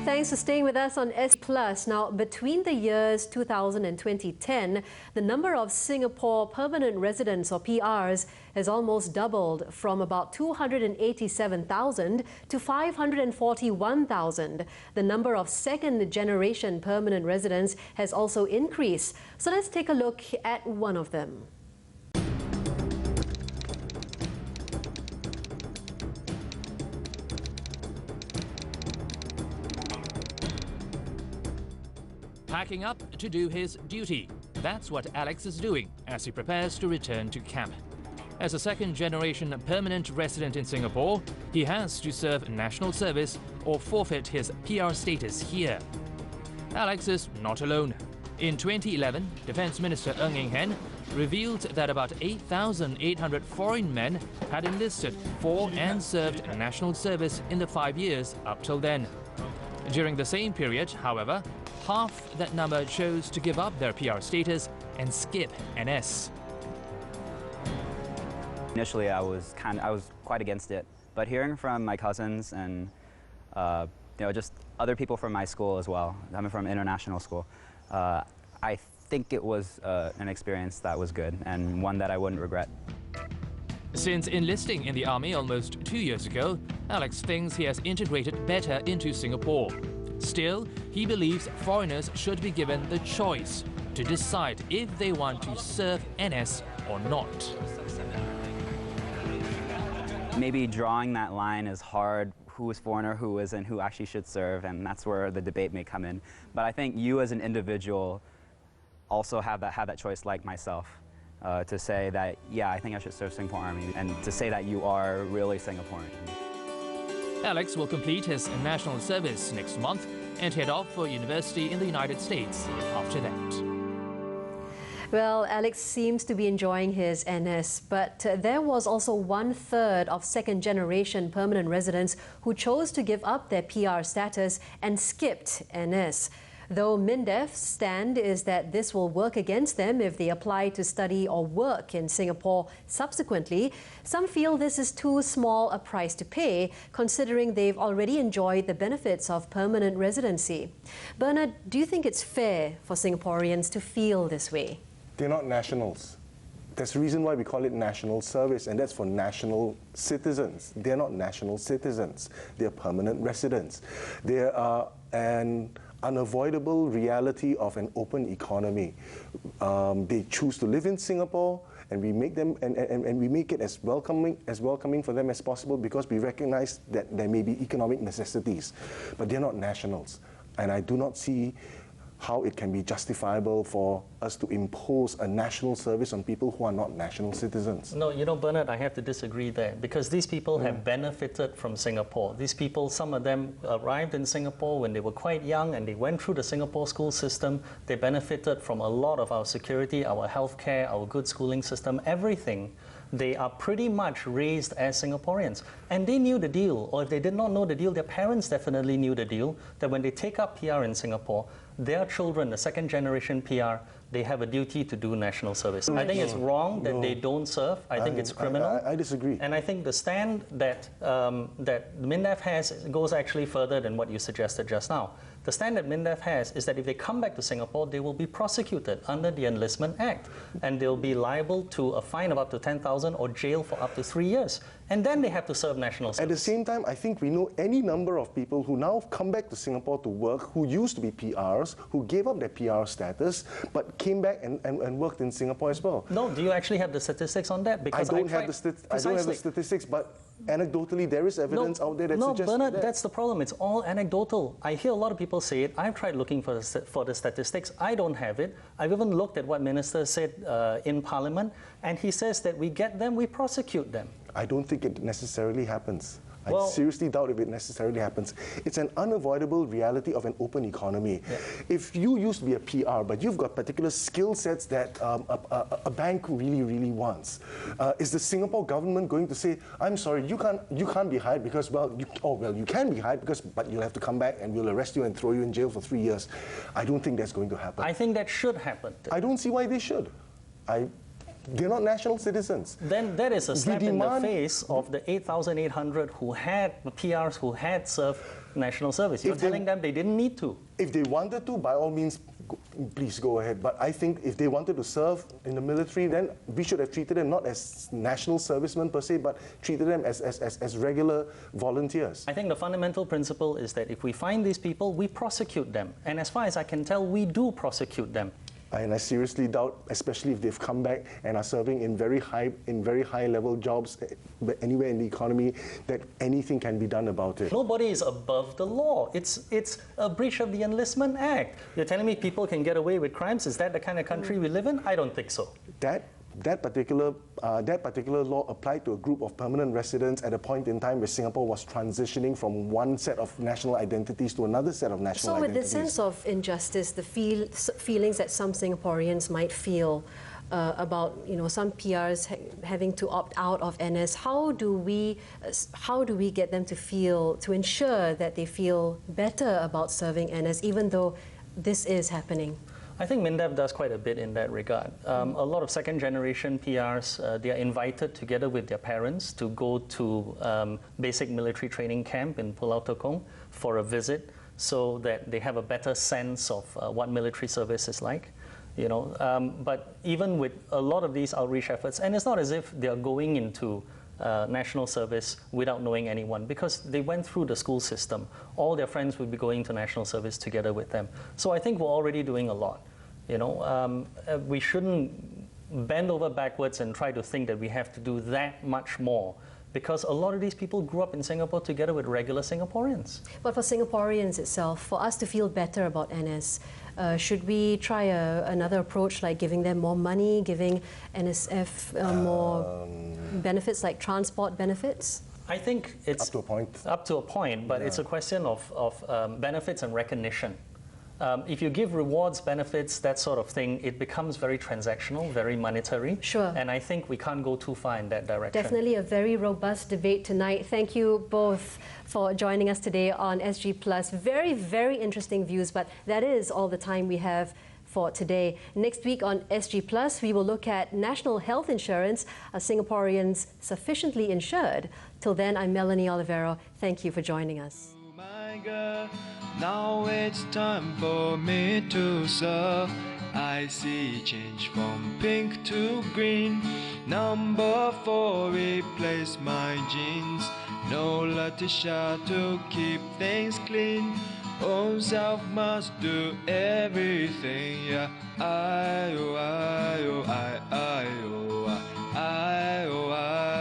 Thanks for staying with us on S+. Now, between the years 2000 and 2010, the number of Singapore permanent residents or PRs has almost doubled from about 287,000 to 541,000. The number of second-generation permanent residents has also increased. So let's take a look at one of them. Packing up to do his duty. That's what Alex is doing as he prepares to return to camp. As a second-generation permanent resident in Singapore, he has to serve national service or forfeit his PR status here. Alex is not alone. In 2011, Defence Minister Ng Eng Hen revealed that about 8,800 foreign men had enlisted for and served national service in the 5 years up till then. During the same period, however, half that number chose to give up their PR status and skip NS. Initially, I was quite against it, but hearing from my cousins and just other people from my school as well, I'm from international school, I think it was an experience that was good and one that I wouldn't regret. Since enlisting in the army almost 2 years ago, Alex thinks he has integrated better into Singapore. Still, he believes foreigners should be given the choice to decide if they want to serve NS or not. Maybe drawing that line is hard, who is foreigner, who isn't, who actually should serve, and that's where the debate may come in. But I think you as an individual also have that choice like myself, to say that, yeah, I think I should serve Singapore Army, and to say that you are really Singaporean. Alex will complete his national service next month and head off for university in the United States after that. Well, Alex seems to be enjoying his NS, but there was also 1/3 of second-generation permanent residents who chose to give up their PR status and skipped NS. Though MINDEF's stand is that this will work against them if they apply to study or work in Singapore subsequently, some feel this is too small a price to pay, considering they've already enjoyed the benefits of permanent residency. Bernard, do you think it's fair for Singaporeans to feel this way? They're not nationals. That's the reason why we call it national service, and that's for national citizens. They're not national citizens. They're permanent residents. They are an unavoidable reality of an open economy. They choose to live in Singapore, and we make them and we make it as welcoming for them as possible, because we recognize that there may be economic necessities, but they're not nationals, and I do not see how it can be justifiable for us to impose a national service on people who are not national citizens. No, you know, Bernard, I have to disagree there, because these people have benefited from Singapore. These people, some of them arrived in Singapore when they were quite young and they went through the Singapore school system. They benefited from a lot of our security, our healthcare, our good schooling system, everything. They are pretty much raised as Singaporeans. And they knew the deal, or if they did not know the deal, their parents definitely knew the deal, that when they take up PR in Singapore, their children, the second-generation PR, they have a duty to do national service. I think it's wrong that they don't serve. I think it's criminal. I disagree. And I think the stand that that MINDEF has goes actually further than what you suggested just now. The stand that MINDEF has is that if they come back to Singapore, they will be prosecuted under the Enlistment Act, and they'll be liable to a fine of up to 10,000 or jail for up to 3 years. And then they have to serve national service. At the same time, I think we know any number of people who now come back to Singapore to work, who used to be PRs, who gave up their PR status, but came back and worked in Singapore as well. No, do you actually have the statistics on that? Because I don't have the statistics, but anecdotally, there is evidence out there that suggests Bernard, that. that's the problem. It's all anecdotal. I hear a lot of people say it. I've tried looking for the statistics. I don't have it. I've even looked at what Minister said in Parliament, and he says that we get them, we prosecute them. I don't think it necessarily happens. I seriously doubt if it necessarily happens. It's an unavoidable reality of an open economy. Yeah. If you used to be a PR, but you've got particular skill sets that a bank really wants, is the Singapore government going to say, I'm sorry, you can't be hired because, you can be hired because, but you'll have to come back and we'll arrest you and throw you in jail for 3 years. I don't think that's going to happen. I think that should happen. I don't see why they should. They're not national citizens. Then that is a slap in the demand- face of the 8,800 who had the PRs who had served national service. You're If they- telling them they didn't need to. If they wanted to, by all means, please go ahead. But I think if they wanted to serve in the military, then we should have treated them not as national servicemen per se, but treated them as regular volunteers. I think the fundamental principle is that if we find these people, we prosecute them. And as far as I can tell, we do prosecute them. And I seriously doubt, especially if they've come back and are serving in very high level jobs anywhere in the economy, that anything can be done about it. Nobody is above the law. It's a breach of the Enlistment Act. You're telling me people can get away with crimes? Is that the kind of country we live in? I don't think so. That particular law applied to a group of permanent residents at a point in time where Singapore was transitioning from one set of national identities to another set of national So with identities. the sense of injustice, the feelings that some Singaporeans might feel about some PRs having to opt out of NS, how do we get them to ensure that they feel better about serving NS, even though this is happening? I think MINDEF does quite a bit in that regard. A lot of second-generation PRs, they are invited together with their parents to go to basic military training camp in Pulau Tekong for a visit, so that they have a better sense of what military service is like. But even with a lot of these outreach efforts, and it's not as if they are going into national service without knowing anyone, because they went through the school system. All their friends would be going to national service together with them. So I think we're already doing a lot. We shouldn't bend over backwards and try to think that we have to do that much more, because a lot of these people grew up in Singapore together with regular Singaporeans. But for Singaporeans itself, for us to feel better about NS, should we try another approach, like giving them more money, giving NSF more benefits like transport benefits? I think it's Up to a point. Up to a point, but it's a question of benefits and recognition. If you give rewards, benefits, that sort of thing, it becomes very transactional, very monetary. Sure. And I think we can't go too far in that direction. Definitely a very robust debate tonight. Thank you both for joining us today on SG Plus. Very, very interesting views, but that is all the time we have for today. Next week on SG Plus, we will look at national health insurance. Are Singaporeans sufficiently insured? Till then, I'm Melanie Olivero. Thank you for joining us. My girl, now it's time for me to serve. I see change from pink to green. Number 4 replace my jeans. No Letitia to keep things clean. Own self must do everything. Yeah, I, oh, I, oh, I, oh, I, oh, I.